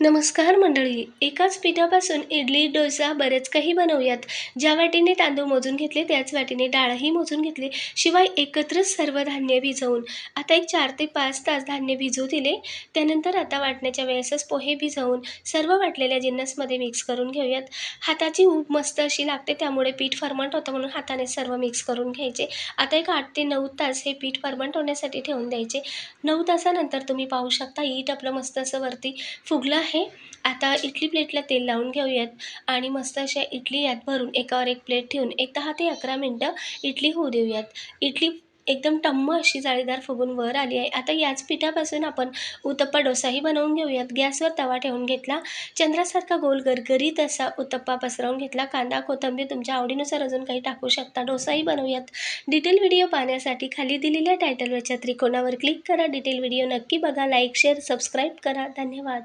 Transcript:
नमस्कार मंडळी. एकाच पिठापासून इडली, डोसा बरेच काही बनवूयात. ज्या वाटीने तांदूळ मोजून घेतले त्याच वाटीने डाळही मोजून घेतली. शिवाय एकत्रच सर्व धान्य भिजवून आता एक 4 ते 5 तास धान्य भिजू दिले. त्यानंतर आता वाटण्याच्या वेळेसच पोहे भिजवून सर्व वाटलेल्या जिन्नसमध्ये मिक्स करून घेऊयात. हाताची ऊब मस्त अशी लागते, त्यामुळे पीठ फर्मंट होतं म्हणून हाताने सर्व मिक्स करून घ्यायचे. आता एक 8 ते 9 तास हे पीठ फर्मंट होण्यासाठी ठेवून द्यायचे. 9 तासानंतर तुम्ही पाहू शकता पीठ आपलं मस्त असं वरती फुगलं आहे. आता इडली प्लेटला तेल लावून घेऊयात आणि मस्त अशा इडली यात भरून एकावर एक प्लेट ठेवून एक 10 ते 11 मिनटं इडली होऊ देऊयात. इडली एकदम टम्म अशी जाळीदार फुगून वर आली आहे. आता याच पिठापासून आपण उत्तप्पा डोसाही बनवून घेऊयात. गॅसवर तवा ठेवून घेतला. चंद्रासारखा गोल गरगरीत असा उत्तप्पा पसरवून घेतला. कांदा, कोथिंबीर तुमच्या आवडीनुसार अजून काही टाकू शकता. डोसाही बनवूयात. डिटेल व्हिडिओ पाहण्यासाठी खाली दिलेल्या टायटलवरच्या त्रिकोणावर क्लिक करा. डिटेल व्हिडिओ नक्की बघा. लाईक, शेअर, सबस्क्राईब करा. धन्यवाद.